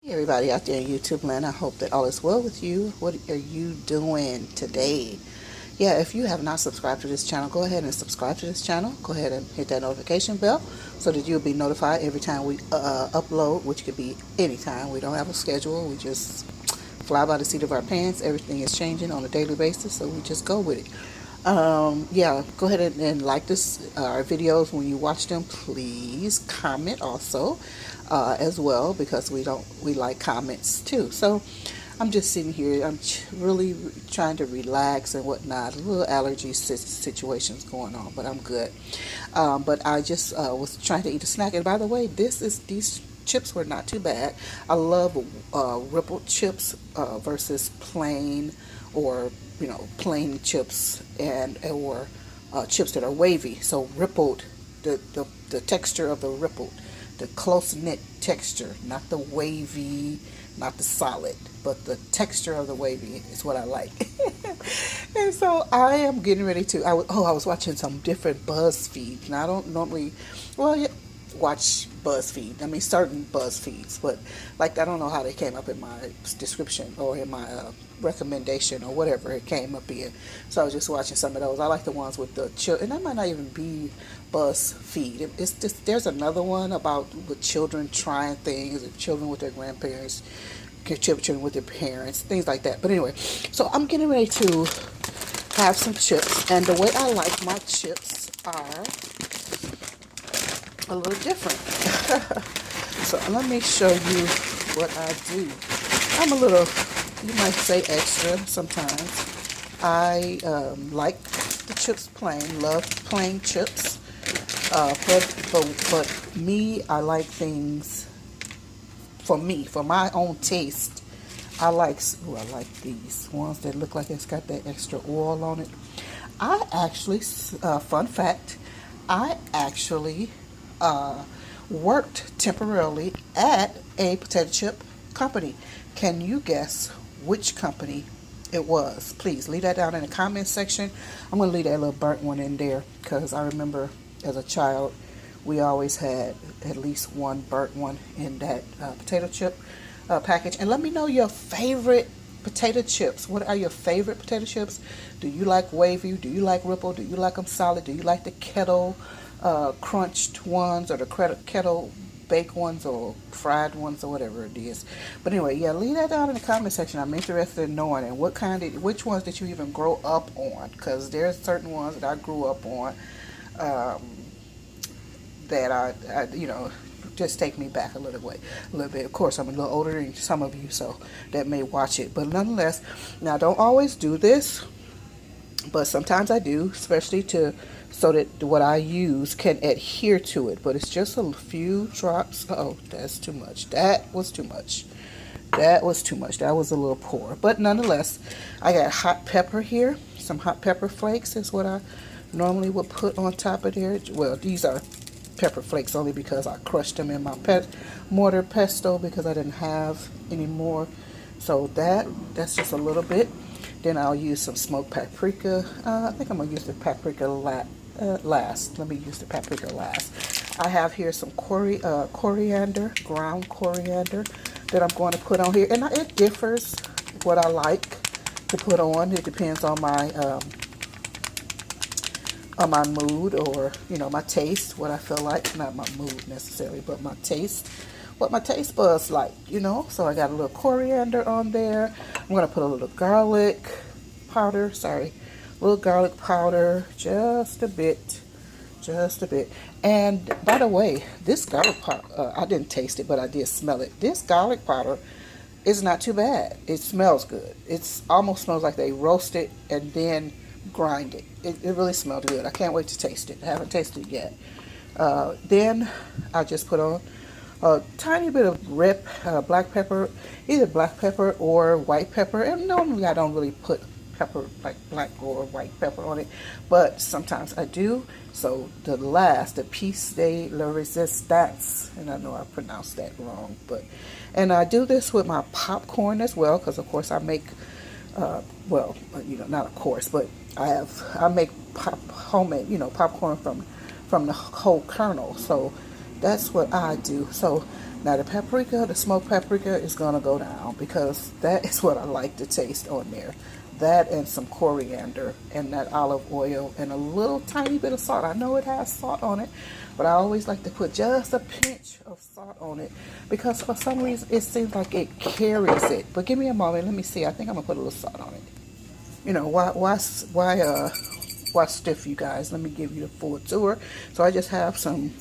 Hey everybody out there in YouTube land, I hope that all is well with you. What are you doing today? Yeah, if you have not subscribed to this channel, go ahead and subscribe to this channel. Go ahead and hit that notification bell so that you'll be notified every time we upload, which could be anytime. We don't have a schedule. We just fly by the seat of our pants. Everything is changing on a daily basis, so we just go with it. Yeah, go ahead and like this our videos when you watch them. Please comment also as well, because we like comments too. So I'm just sitting here. I'm really trying to relax and whatnot. A little allergy situations going on, but I'm good. But I just was trying to eat a snack. And by the way, these chips were not too bad. I love rippled chips versus plain, or plain chips, or chips that are wavy. So rippled, the texture of the rippled, the close knit texture, not the wavy, not the solid, but the texture of the wavy is what I like. And so I am getting ready to. I was watching some different BuzzFeed, and I don't normally, well, yeah, watch BuzzFeed. I mean, certain BuzzFeeds, but like I don't know how they came up in my description or in my recommendation or whatever it came up in. So I was just watching some of those. I like the ones with the children, and that might not even be BuzzFeed. It's just, there's another one about with children trying things, and children with their grandparents, children with their parents, things like that. But anyway, so I'm getting ready to have some chips, and the way I like my chips are a little different. So let me show you what I do. I'm a little, you might say, extra sometimes. I like the chips plain, love plain chips. But me, I like things, for me, for my own taste. I like these ones that look like it's got that extra oil on it. I actually, fun fact, I actually worked temporarily at a potato chip company. Can you guess which company it was? Please leave that down in the comment section. I'm going to leave that little burnt one in there, because I remember as a child we always had at least one burnt one in that potato chip package. And let me know your favorite potato chips. What are your favorite potato chips? Do you like wavy? Do you like ripple? Do you like them solid? Do you like the kettle crunched ones, or the kettle baked ones, or fried ones, or whatever it is? But anyway, yeah, leave that down in the comment section. I'm interested in knowing, and which ones did you even grow up on? Because there's certain ones that I grew up on that I just take me back a little bit. Of course, I'm a little older than some of you, so that may watch it, but nonetheless, now I don't always do this, but sometimes I do, especially so that what I use can adhere to it. But it's just a few drops. Oh, that's too much. That was too much. That was a little poor. But nonetheless, I got hot pepper here. Some hot pepper flakes is what I normally would put on top of there. Well, these are pepper flakes only because I crushed them in my mortar pesto, because I didn't have any more. So that's just a little bit. Then I'll use some smoked paprika. I think I'm going to use the paprika last. Let me use the paprika last. I have here some coriander, ground coriander, that I'm going to put on here. And it differs what I like to put on. It depends on my mood, or my taste, what I feel like. Not my mood necessarily, but my taste, what my taste buds like. So I got a little coriander on there. I'm going to put a little garlic powder, just a bit. And by the way, this garlic powder, I didn't taste it, but I did smell it. This garlic powder is not too bad. It smells good. It almost smells like they roast it and then grind it. It really smelled good. I can't wait to taste it. I haven't tasted it yet. Then I just put on a tiny bit of black pepper, either black pepper or white pepper. And normally I don't really put pepper, like black or white pepper on it, but sometimes I do. So the piece de la resistance, and I know I pronounced that wrong, and I do this with my popcorn as well, because of course I make not of course, but I make homemade popcorn from the whole kernel. So that's what I do. So Now the paprika, the smoked paprika is going to go down because that is what I like to taste on there. That and some coriander and that olive oil and a little tiny bit of salt. I know it has salt on it, but I always like to put just a pinch of salt on it because for some reason it seems like it carries it. But give me a moment. Let me see. I think I'm going to put a little salt on it. You know, why stiff, you guys? Let me give you the full tour. So I just have some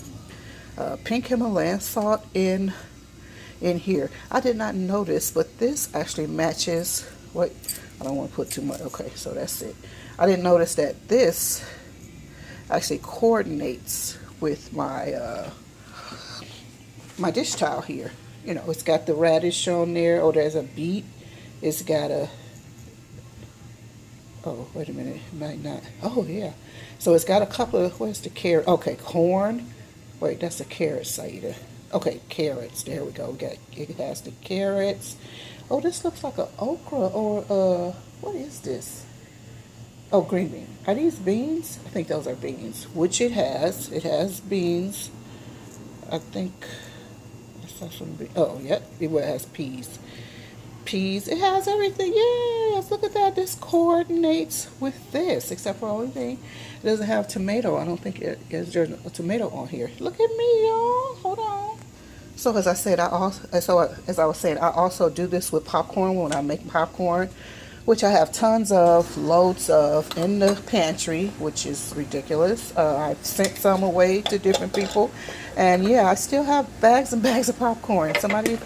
pink Himalayan salt in here. I did not notice, but this actually matches. Wait, I don't want to put too much. Okay, so that's it. I didn't notice that this actually coordinates with my my dish towel here. You know, it's got the radish on there. Oh, there's a beet. It's got a. Oh, wait a minute. It might not. Oh, yeah. So it's got a couple of. Where's the carrot? Okay, corn. Wait, that's the carrot cider. Okay, carrots. There we go. It has the carrots. Oh, this looks like an okra or what is this? Oh, green bean. Are these beans? I think those are beans, which it has. It has beans. I think I saw some beans. Oh, yep. It has peas. Peas. It has everything. Yes, look at that. This coordinates with this, except for the only thing, it doesn't have tomato. I don't think there's a tomato on here. Look at me, y'all. Hold on. So as I said, I also do this with popcorn when I make popcorn, which I have tons of, loads of in the pantry, which is ridiculous. I've sent some away to different people, and yeah, I still have bags and bags of popcorn. Somebody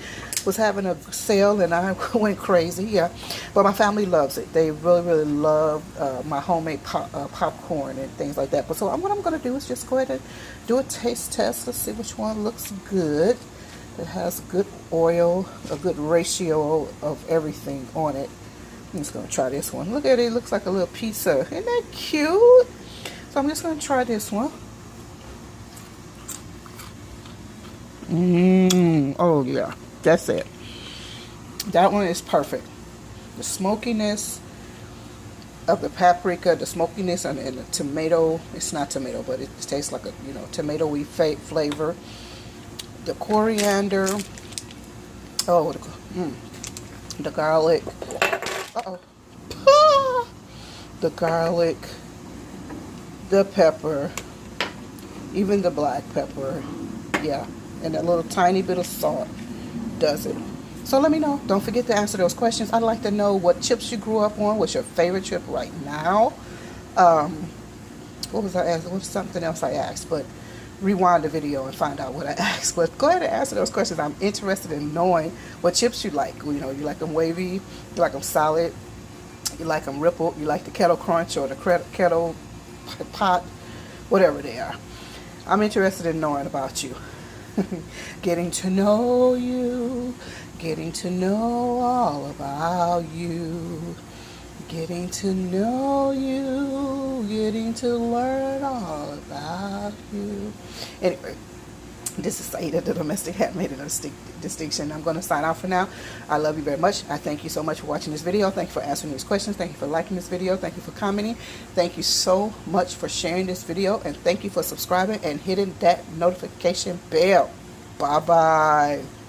was having a sale and I went crazy, yeah. But my family loves it. They really, really love my homemade popcorn and things like that. But so what I'm going to do is just go ahead and do a taste test. Let's see which one looks good. It has good oil, a good ratio of everything on it. I'm just going to try this one. Look at it. It looks like a little pizza. Isn't that cute? So I'm just going to try this one. Oh, yeah. That's it. That one is perfect. The smokiness of the paprika, the smokiness and the tomato. It's not tomato, but it tastes like a, you know, tomatoey flavor. The coriander. Oh, the garlic. The garlic. The pepper. Even the black pepper. Yeah. And a little tiny bit of salt does it. So let me know. Don't forget to answer those questions. I'd like to know what chips you grew up on. What's your favorite chip right now? What was I asking? What was something else I asked? But rewind the video and find out what I asked. But go ahead and answer those questions. I'm interested in knowing what chips you like. You know, you like them wavy, you like them solid, you like them rippled, you like the kettle crunch or the kettle pot, whatever they are. I'm interested in knowing about you. Getting to know you, getting to know all about you, getting to know you, getting to learn all about you. Anyway, this is Saida, the Domestic Handmaidenof Distinction. I'm going to sign off for now. I love you very much. I thank you so much for watching this video. Thank you for answering these questions. Thank you for liking this video. Thank you for commenting. Thank you so much for sharing this video. And thank you for subscribing and hitting that notification bell. Bye-bye.